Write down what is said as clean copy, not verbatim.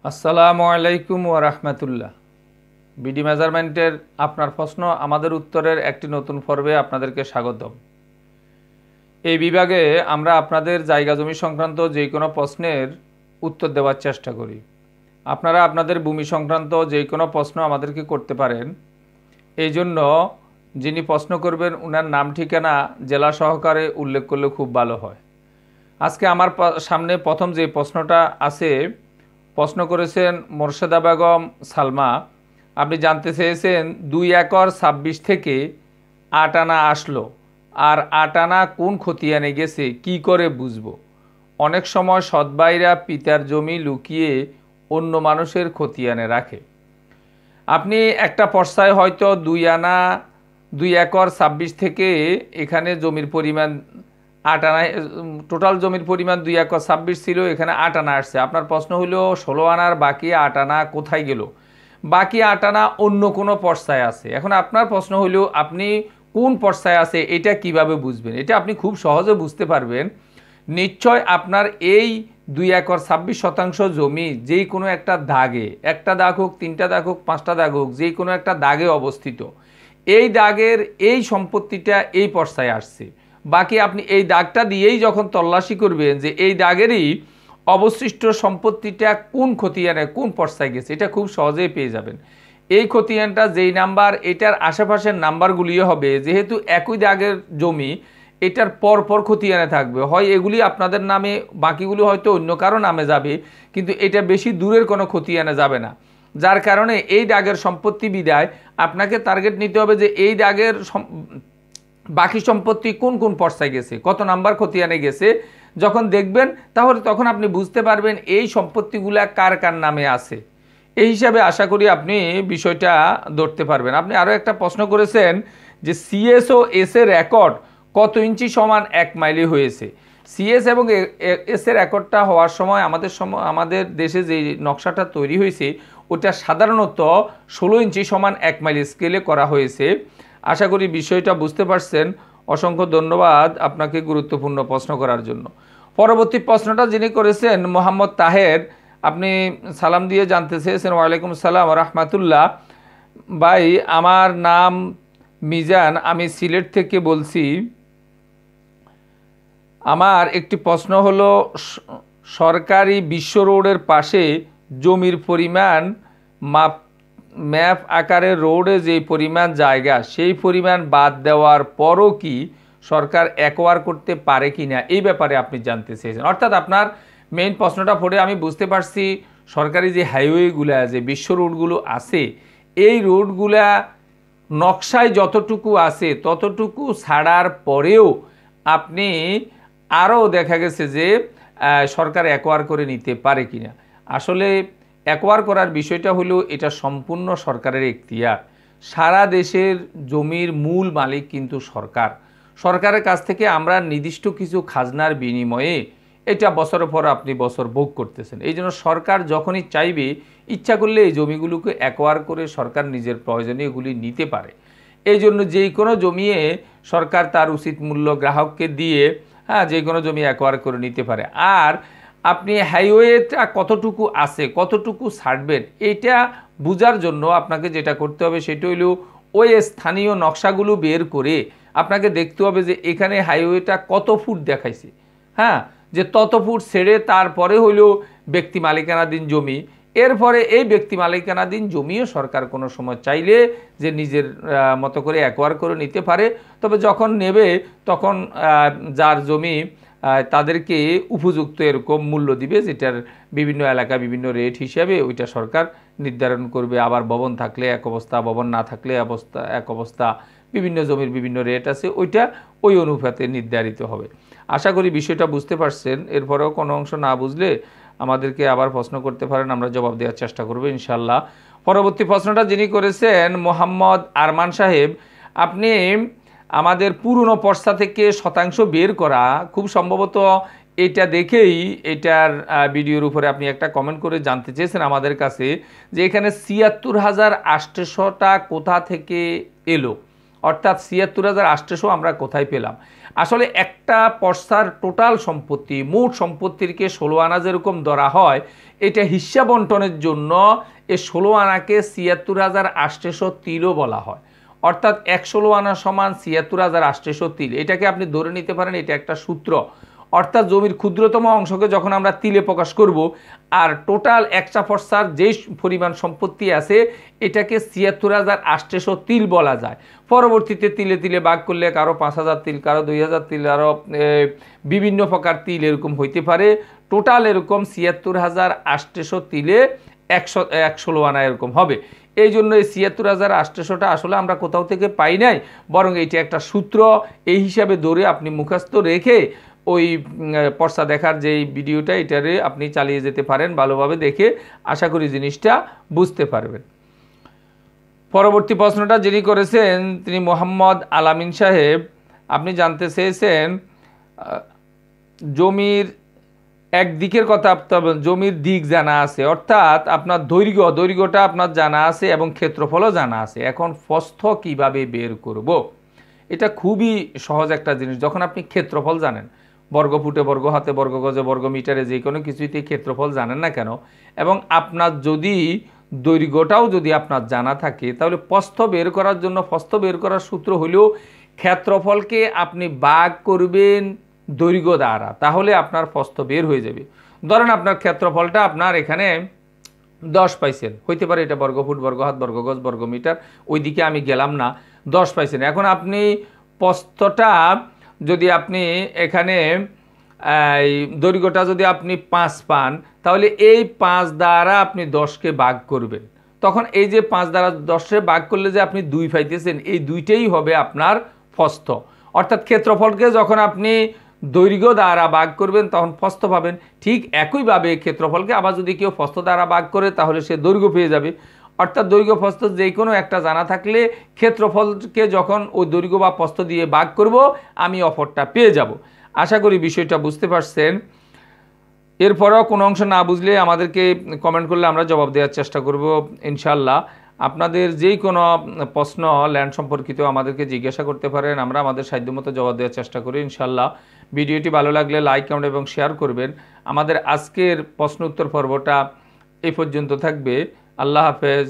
আসসালামু আলাইকুম ওয়া রাহমাতুল্লাহ। বিডি মেজারমেন্টের আপনার প্রশ্ন আমাদের উত্তরের একটি নতুন পর্বে আপনাদেরকে স্বাগতম। এই বিভাগে আমরা আপনাদের জায়গা জমি সংক্রান্ত যে কোনো প্রশ্নের উত্তর দেওয়ার চেষ্টা করি। আপনারা আপনাদের ভূমি সংক্রান্ত যে কোনো প্রশ্ন আমাদেরকে করতে পারেন। এই জন্য যিনি প্রশ্ন করবেন ওনার নাম ঠিকানা জেলা সহকারে উল্লেখ করলে খুব ভালো হয়। আজকে আমার সামনে প্রথম যে প্রশ্নটা আছে, প্রশ্ন করেছেন মোর্শেদা বেগম সালমা। আপনি জানতে চেয়েছেন 2 একর 26 থেকে 8 আনা আসলো, আর 8 আনা কোন খতিয়ানে গেছে কি করে বুঝবো? অনেক সময় সৎভাইরা পিতার জমি লুকিয়ে অন্য মানুষের খতিয়ানে রাখে। আপনি একটা পর্সায় হয়তো 2 একর 26 থেকে এখানে জমির পরিমাণ 8 আনা, টোটাল জমির পরিমাণ 2 একর 26 ছিল, এখানে 8 আনা আসছে। আপনার প্রশ্ন হলো 16 আনার বাকি 8 আনা কোথায় গেল? বাকি 8 আনা অন্য কোনো পর্সায় আছে। এখন আপনার প্রশ্ন হলো আপনি কোন পর্সায় আছে এটা কিভাবে বুঝবেন? এটা আপনি খুব সহজে বুঝতে পারবেন। নিশ্চয় আপনার এই 2 একর 26 শতাংশ জমি যেই কোনো একটা দাগে, একটা দাগ হোক, 3টা দাগ হোক, 5টা দাগ হোক, যেই কোনো একটা দাগে অবস্থিত। এই দাগের এই সম্পত্তিটা এই পর্সায় আসছে। বাকি আপনি এই দাগটা দিয়েই যখন তল্লাশি করবেন যে এই দাগেরই অবশিষ্ট সম্পত্তিটা কোন খতিয়ানে কোন পর্সায় গেছে, এটা খুব সহজেই পেয়ে যাবেন। এই খতিয়ানটা যেই নাম্বার, এটার আশেপাশের নাম্বারগুলিও হবে, যেহেতু একই দাগের জমি এটার পরপর খতিয়ানে থাকবে, হয় এগুলি আপনাদের নামে, বাকিগুলি হয়তো অন্য কারো নামে যাবে, কিন্তু এটা বেশি দূরের কোনো খতিয়ানে যাবে না। যার কারণে এই দাগের সম্পত্তি বিদায় আপনাকে টার্গেট নিতে হবে যে এই দাগের বাকি সম্পত্তি কোন কোন পর্সায় গেছে, কত নাম্বার খতিয়ানে গেছে। যখন দেখবেন তাহলে তখন আপনি বুঝতে পারবেন এই সম্পত্তিগুলা কার কার নামে আছে। এই হিসাবে আশা করি আপনি বিষয়টা ধরতে পারবেন। আপনি আরও একটা প্রশ্ন করেছেন যে সিএস ও এস এর রেকর্ড কত ইঞ্চি সমান 1 মাইলি হয়েছে। সিএস এবং এস এর রেকর্ডটা হওয়ার সময় আমাদের দেশে যে নকশাটা তৈরি হয়েছে ওটা সাধারণত 16 ইঞ্চি সমান 1 মাইল স্কেলে করা হয়েছে। আশা করি বিষয়টা বুঝতে পারছেন। অসংখ্য ধন্যবাদ আপনাকে গুরুত্বপূর্ণ প্রশ্ন করার জন্য। পরবর্তী প্রশ্নটা যিনি করেছেন মোহাম্মদ তাহের, আপনি সালাম দিয়ে জানতে চেয়েছেন ওয়ালাইকুম সালাম রাহমাতুল্লাহ। ভাই, আমার নাম মিজান, আমি সিলেট থেকে বলছি। আমার একটি প্রশ্ন হলো, সরকারি বিশ্ব রোডের পাশে জমির পরিমাণ ম্যাপ আকারে রোডে যে পরিমাণ জায়গা সেই পরিমাণ বাদ দেওয়ার পরও কি সরকার অ্যাকোয়ার করতে পারে কি না, এই ব্যাপারে আপনি জানতে চেয়েছেন। অর্থাৎ আপনার মেইন প্রশ্নটা পড়ে আমি বুঝতে পারছি সরকারি যে হাইওয়েগুলো, যে বিশ্ব রোডগুলো আছে, এই রোডগুলা নকশায় যতটুকু আছে ততটুকু ছাড়ার পরেও আপনি আরও দেখা গেছে যে সরকার অ্যাকোয়ার করে নিতে পারে কিনা। আসলে অ্যাকোয়ার করার বিষয়টা হলো এটা সম্পূর্ণ সরকারের এখতিয়ার। সারা দেশের জমির মূল মালিক কিন্তু সরকার। সরকারের কাছ থেকে আমরা নির্দিষ্ট কিছু খাজনার বিনিময়ে এটা বছরের পর আপনি বছর ভোগ করতেছেন। এই জন্য সরকার যখনই চাইবে, ইচ্ছা করলে এই জমিগুলোকে অ্যাকোয়ার করে সরকার নিজের প্রয়োজনে এগুলি নিতে পারে। এই জন্য যেই কোনো জমিয়ে সরকার তার উচিত মূল্য গ্রাহককে দিয়ে যে কোনো জমি অ্যাকোয়ার করে নিতে পারে। আর আপনি হাইওয়েটা কতটুকু আছে, কতটুকু ছাড়বেন, এইটা বোঝার জন্য আপনাকে যেটা করতে হবে সেটা হলো ওই স্থানীয় নকশাগুলো বের করে আপনাকে দেখতে হবে যে এখানে হাইওয়েটা কত ফুট দেখাইছে। যে তত ফুট ছেড়ে তারপরে হইলো ব্যক্তি মালিকানাধীন জমি। এরপরে এই ব্যক্তি মালিকানাধীন জমিও সরকার কোনো সময় চাইলে যে নিজের মতো করে অ্যাকোয়ার করে নিতে পারে। তবে যখন নেবে তখন যার জমি তাদেরকে উপযুক্ত এরকম মূল্য দিবে, যেটার বিভিন্ন এলাকা বিভিন্ন রেট হিসাবে ওইটা সরকার নির্ধারণ করবে। আবার ভবন থাকলে এক অবস্থা, ভবন না থাকলে এক অবস্থা, বিভিন্ন জমির বিভিন্ন রেট আছে, ওইটা ওই অনুপাতে নির্ধারিত হবে। আশা করি বিষয়টা বুঝতে পারছেন। এরপরেও কোনো অংশ না বুঝলে আমাদেরকে আবার প্রশ্ন করতে পারেন, আমরা জবাব দেওয়ার চেষ্টা করব ইনশাল্লাহ। পরবর্তী প্রশ্নটা যিনি করেছেন মোহাম্মদ আরমান সাহেব, আপনি আমাদের পুরনো পর্সা থেকে শতাংশ বের করা, খুব সম্ভবত এটা দেখেই এটার ভিডিওর উপরে আপনি একটা কমেন্ট করে জানতে চেয়েছেন আমাদের কাছে যে এখানে ৭৬,৮০০টা কোথা থেকে এলো। অর্থাৎ ৭৬,৮০০ আমরা কোথায় পেলাম। আসলে একটা পর্সার টোটাল সম্পত্তি, মোট সম্পত্তিকে ১৬ আনা যেরকম ধরা হয়, এটা হিস্সা বন্টনের জন্য এই ১৬ আনাকে ৭৬,৮০৩ও বলা হয়। অর্থাৎ ১১৬ আনা সমান ৭৬,৮০৩। এটাকে আপনি ধরে নিতে পারেন এটা একটা সূত্র। অর্থাৎ জমির ক্ষুদ্রতম অংশকে যখন আমরা তিলে প্রকাশ করব, আর টোটাল একটা পর্সার যেই পরিমাণ সম্পত্তি আছে এটাকে ৭৬,৮০৩ বলা যায়। পরবর্তীতে তিলে তিলে ভাগ করলে কারো ৫,০০০ তিল, কারো ২,০০০ তিল, আরও বিভিন্ন প্রকার তিল এরকম হইতে পারে। টোটাল এরকম ৭৬,৮০০ তিলে ১১৬ আনা এরকম হবে। এই জন্য এই ৭৬,৮০০টা আসলে আমরা কোথাও থেকে পাই নাই, বরং এইটা একটা সূত্র। এই হিসাবে ধরে আপনি মুখস্থ রেখে ওই পর্সা দেখার যেই ভিডিওটা এটারে আপনি চালিয়ে যেতে পারেন, ভালোভাবে দেখে আশা করি জিনিসটা বুঝতে পারবেন। পরবর্তী প্রশ্নটা যিনি করেছেন তিনি মোহাম্মদ আলামিন সাহেব। আপনি জানতে চেয়েছেন জমির একদিকের কথা, জমির দিক জানা আছে, অর্থাৎ আপনার দৈর্ঘ্যটা আপনার জানা আছে এবং ক্ষেত্রফলও জানা আছে। এখন প্রস্থ কিভাবে বের করব? এটা খুবই সহজ একটা জিনিস। যখন আপনি ক্ষেত্রফল জানেন, বর্গফুটে, বর্গ হাতে, বর্গ গজে, বর্গ মিটারে, যে কোনো কিছুতেই ক্ষেত্রফল জানেন না কেন, এবং আপনার যদি দৈর্ঘ্যটাও যদি আপনার জানা থাকে, তাহলে প্রস্থ বের করার জন্য, প্রস্থ বের করার সূত্র হলেও ক্ষেত্রফলকে আপনি ভাগ করবেন দৈর্ঘ্য দ্বারা, তাহলে আপনার প্রস্থ বের হয়ে যাবে। ধরেন আপনার ক্ষেত্রফলটা আপনার এখানে 10 পাইছেন, হইতে পারে এটা বর্গফুট, বর্গ হাত, বর্গ গজ, বর্গ মিটার, ওইদিকে আমি গেলাম না, 10 পাইছেন। এখন আপনি প্রস্থটা যদি আপনি এখানে দৈর্ঘ্যটা যদি আপনি 5 পান, তাহলে এই 5 দ্বারা আপনি 10কে ভাগ করবেন। তখন এই যে 5 দ্বারা 10কে ভাগ করলে যে আপনি 2 পাইতেছেন, এই 2টাই হবে আপনার প্রস্থ। অর্থাৎ ক্ষেত্রফলকে যখন আপনি দৈর্ঘ্য দ্বারা ভাগ করবেন তখন প্রস্থ পাবেন। ঠিক একইভাবে ক্ষেত্রফলকে আবার যদি কেউ প্রস্থ দ্বারা ভাগ করে তাহলে সে দৈর্ঘ্য পেয়ে যাবে। অর্থাৎ দৈর্ঘ্য প্রস্থ যে কোনো একটা জানা থাকলে ক্ষেত্রফলকে যখন ওই দৈর্ঘ্য বা প্রস্থ দিয়ে ভাগ করব, আমি অপরটা পেয়ে যাব। আশা করি বিষয়টা বুঝতে পারছেন। এরপরেও কোনো অংশ না বুঝলে আমাদেরকে কমেন্ট করলে আমরা জবাব দেওয়ার চেষ্টা করব ইনশাল্লাহ। আপনাদের যেই কোনো প্রশ্ন ল্যান্ড সম্পর্কিত আমাদেরকে জিজ্ঞাসা করতে পারেন, আমরা আমাদের সাধ্যমতো জবাব দেওয়ার চেষ্টা করি ইনশাল্লাহ। ভিডিওটি ভালো লাগলে লাইক, কমেন্ট এবং শেয়ার করবেন। আমাদের আজকের প্রশ্ন উত্তর পর্বটা এই পর্যন্ত থাকবে। আল্লাহ হাফেজ।